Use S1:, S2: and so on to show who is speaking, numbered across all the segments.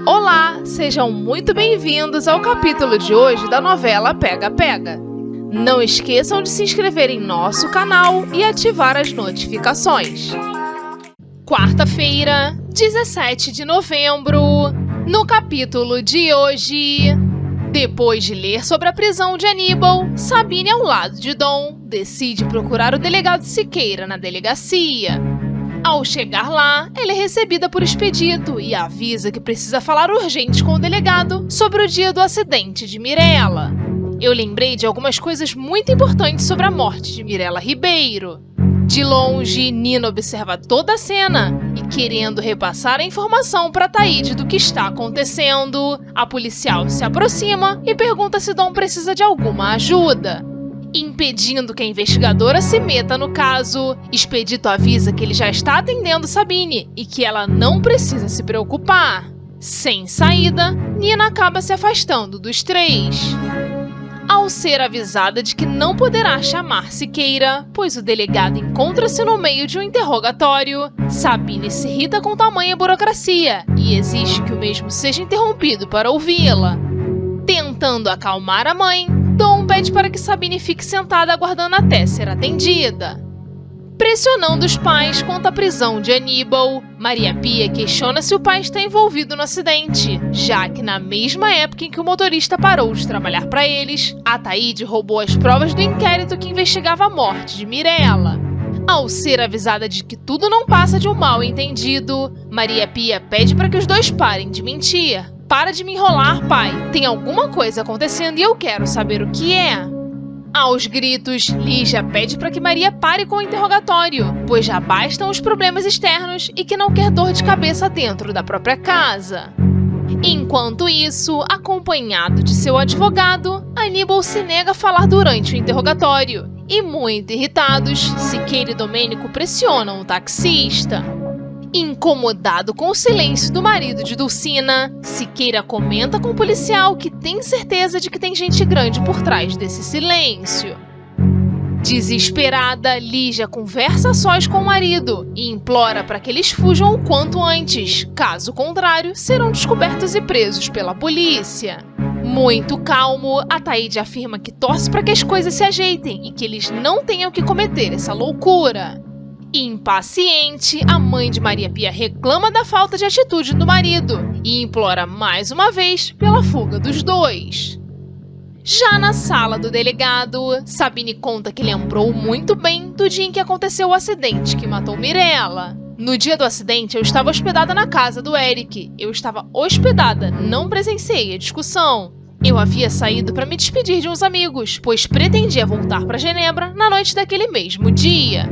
S1: Olá, sejam muito bem-vindos ao capítulo de hoje da novela Pega Pega. Não esqueçam de se inscrever em nosso canal e ativar as notificações. Quarta-feira, 17 de novembro, no capítulo de hoje. Depois de ler sobre a prisão de Aníbal, Sabine, ao lado de Dom, decide procurar o delegado Siqueira na delegacia. Ao chegar lá, ela é recebida por Expedito e avisa que precisa falar urgente com o delegado sobre o dia do acidente de Mirella. Eu lembrei de algumas coisas muito importantes sobre a morte de Mirella Ribeiro. De longe, Nina observa toda a cena e, querendo repassar a informação para Ataíde do que está acontecendo, a policial se aproxima e pergunta se Dom precisa de alguma ajuda. Impedindo que a investigadora se meta no caso, Expedito avisa que ele já está atendendo Sabine e que ela não precisa se preocupar. Sem saída, Nina acaba se afastando dos três. Ao ser avisada de que não poderá chamar Siqueira, pois o delegado encontra-se no meio de um interrogatório, Sabine se irrita com tamanha burocracia e exige que o mesmo seja interrompido para ouvi-la. Tentando acalmar a mãe, Dom pede para que Sabine fique sentada aguardando até ser atendida. Pressionando os pais quanto à prisão de Aníbal, Maria Pia questiona se o pai está envolvido no acidente, já que na mesma época em que o motorista parou de trabalhar para eles, Ataíde roubou as provas do inquérito que investigava a morte de Mirella. Ao ser avisada de que tudo não passa de um mal-entendido, Maria Pia pede para que os dois parem de mentir. Para de me enrolar, pai. Tem alguma coisa acontecendo e eu quero saber o que é. Aos gritos, Lígia pede para que Maria pare com o interrogatório, pois já bastam os problemas externos e que não quer dor de cabeça dentro da própria casa. Enquanto isso, acompanhado de seu advogado, Aníbal se nega a falar durante o interrogatório. E, muito irritados, Siqueira e Domênico pressionam o taxista. Incomodado com o silêncio do marido de Dulcina, Siqueira comenta com o policial que tem certeza de que tem gente grande por trás desse silêncio. Desesperada, Lígia conversa a sós com o marido e implora para que eles fujam o quanto antes, caso contrário, serão descobertos e presos pela polícia. Muito calmo, Ataíde afirma que torce para que as coisas se ajeitem e que eles não tenham que cometer essa loucura. Impaciente, a mãe de Maria Pia reclama da falta de atitude do marido e implora mais uma vez pela fuga dos dois. Já na sala do delegado, Sabine conta que lembrou muito bem do dia em que aconteceu o acidente que matou Mirella. No dia do acidente, eu estava hospedada na casa do Eric. Eu estava hospedada, não presenciei a discussão. Eu havia saído para me despedir de uns amigos, pois pretendia voltar para Genebra na noite daquele mesmo dia.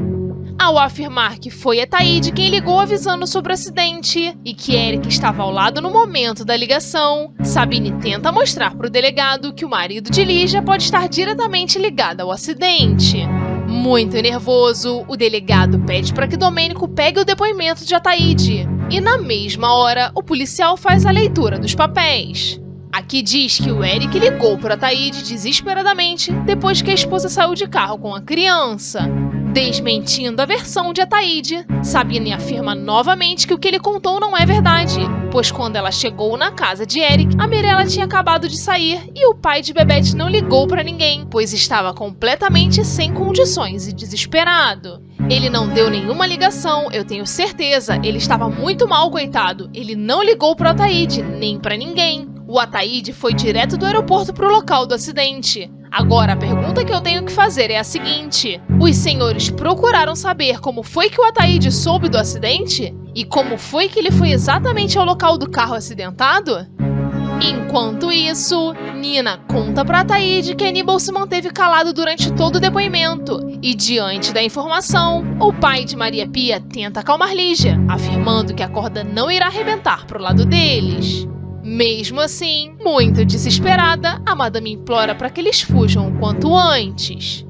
S1: Ao afirmar que foi Ataíde quem ligou avisando sobre o acidente e que Eric estava ao lado no momento da ligação, Sabine tenta mostrar para o delegado que o marido de Lígia pode estar diretamente ligado ao acidente. Muito nervoso, o delegado pede para que Domênico pegue o depoimento de Ataíde. E na mesma hora, o policial faz a leitura dos papéis. Aqui diz que o Eric ligou para Ataíde desesperadamente depois que a esposa saiu de carro com a criança. Desmentindo a versão de Ataíde, Sabine afirma novamente que o que ele contou não é verdade, pois quando ela chegou na casa de Eric, a Mirella tinha acabado de sair e o pai de Bebete não ligou para ninguém, pois estava completamente sem condições e desesperado. Ele não deu nenhuma ligação, eu tenho certeza, ele estava muito mal, coitado. Ele não ligou para Ataíde, nem para ninguém. O Ataíde foi direto do aeroporto para o local do acidente. Agora, a pergunta que eu tenho que fazer é a seguinte: os senhores procuraram saber como foi que o Ataíde soube do acidente? E como foi que ele foi exatamente ao local do carro acidentado? Enquanto isso, Nina conta para Ataíde que Aníbal se manteve calado durante todo o depoimento. E diante da informação, o pai de Maria Pia tenta acalmar Lígia, afirmando que a corda não irá arrebentar pro lado deles. Mesmo assim, muito desesperada, a madame implora para que eles fujam o quanto antes.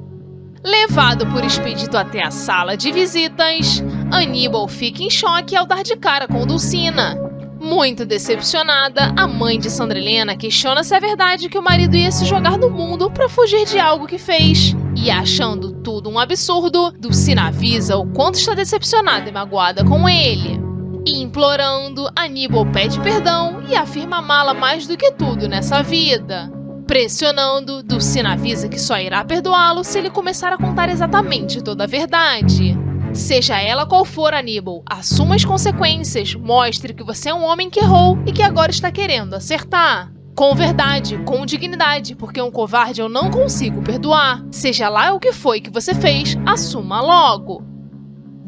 S1: Levado por Expedito até a sala de visitas, Aníbal fica em choque ao dar de cara com Dulcina. Muito decepcionada, a mãe de Sandra Helena questiona se é verdade que o marido ia se jogar no mundo para fugir de algo que fez. E achando tudo um absurdo, Dulcina avisa o quanto está decepcionada e magoada com ele. Implorando, Aníbal pede perdão e afirma amá-la mais do que tudo nessa vida. Pressionando, Dulcina avisa que só irá perdoá-lo se ele começar a contar exatamente toda a verdade. Seja ela qual for, Aníbal, assuma as consequências, mostre que você é um homem que errou e que agora está querendo acertar. Com verdade, com dignidade, porque um covarde eu não consigo perdoar. Seja lá o que foi que você fez, assuma logo.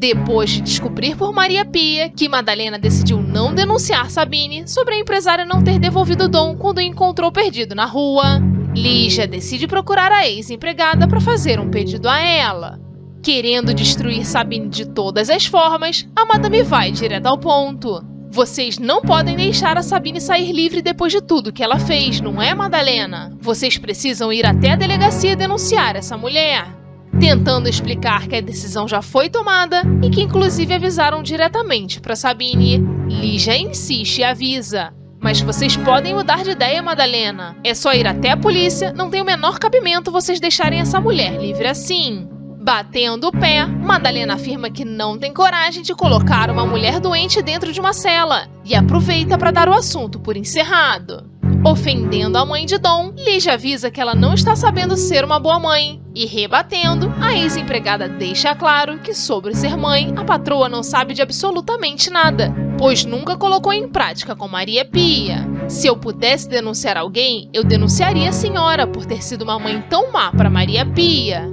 S1: Depois de descobrir por Maria Pia que Madalena decidiu não denunciar Sabine sobre a empresária não ter devolvido o Dom quando o encontrou perdido na rua, Lígia decide procurar a ex-empregada para fazer um pedido a ela. Querendo destruir Sabine de todas as formas, a Madame vai direto ao ponto. Vocês não podem deixar a Sabine sair livre depois de tudo que ela fez, não é, Madalena? Vocês precisam ir até a delegacia e denunciar essa mulher. Tentando explicar que a decisão já foi tomada e que inclusive avisaram diretamente para Sabine, Lígia insiste e avisa. Mas vocês podem mudar de ideia, Madalena. É só ir até a polícia, não tem o menor cabimento vocês deixarem essa mulher livre assim. Batendo o pé, Madalena afirma que não tem coragem de colocar uma mulher doente dentro de uma cela e aproveita para dar o assunto por encerrado. Ofendendo a mãe de Dom, Lígia avisa que ela não está sabendo ser uma boa mãe. E rebatendo, a ex-empregada deixa claro que sobre ser mãe, a patroa não sabe de absolutamente nada, pois nunca colocou em prática com Maria Pia. Se eu pudesse denunciar alguém, eu denunciaria a senhora por ter sido uma mãe tão má para Maria Pia.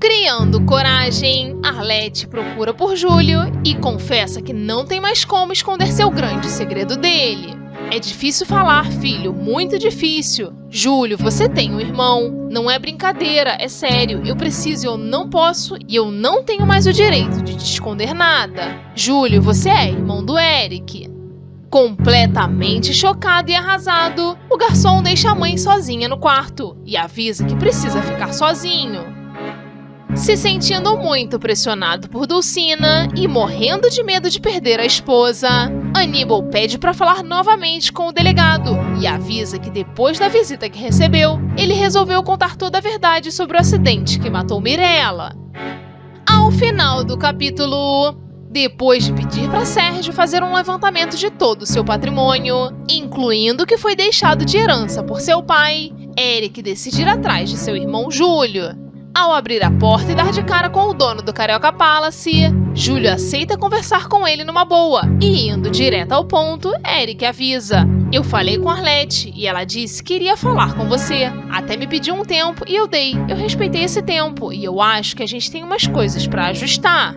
S1: Criando coragem, Arlete procura por Júlio e confessa que não tem mais como esconder seu grande segredo dele. É difícil falar, filho, muito difícil. Júlio, você tem um irmão. Não é brincadeira, é sério. Eu preciso, eu não posso e eu não tenho mais o direito de te esconder nada. Júlio, você é irmão do Eric. Completamente chocado e arrasado, o garçom deixa a mãe sozinha no quarto e avisa que precisa ficar sozinho. Se sentindo muito pressionado por Dulcina e morrendo de medo de perder a esposa, Aníbal pede para falar novamente com o delegado e avisa que depois da visita que recebeu, ele resolveu contar toda a verdade sobre o acidente que matou Mirella. Ao final do capítulo, depois de pedir para Sérgio fazer um levantamento de todo o seu patrimônio, incluindo o que foi deixado de herança por seu pai, Eric decide ir atrás de seu irmão Júlio. Ao abrir a porta e dar de cara com o dono do Carioca Palace, Júlio aceita conversar com ele numa boa e, indo direto ao ponto, Eric avisa: eu falei com Arlete e ela disse que iria falar com você. Até me pediu um tempo e eu dei. Eu respeitei esse tempo e eu acho que a gente tem umas coisas para ajustar.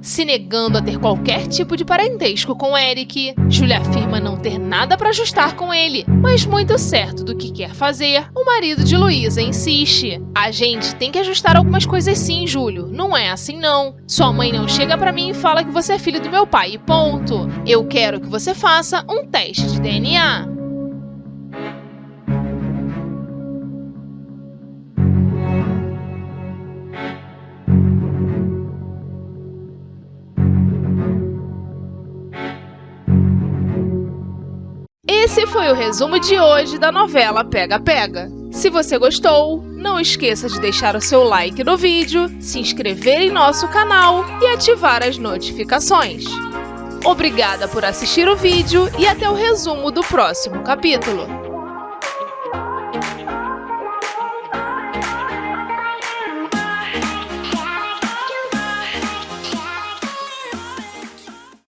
S1: Se negando a ter qualquer tipo de parentesco com Eric, Júlio afirma não ter nada para ajustar com ele, mas muito certo do que quer fazer, o marido de Luísa insiste. A gente tem que ajustar algumas coisas sim, Júlio, não é assim não. Sua mãe não chega pra mim e fala que você é filho do meu pai e ponto. Eu quero que você faça um teste de DNA. Esse foi o resumo de hoje da novela Pega Pega. Se você gostou, não esqueça de deixar o seu like no vídeo, se inscrever em nosso canal e ativar as notificações. Obrigada por assistir o vídeo e até o resumo do próximo capítulo.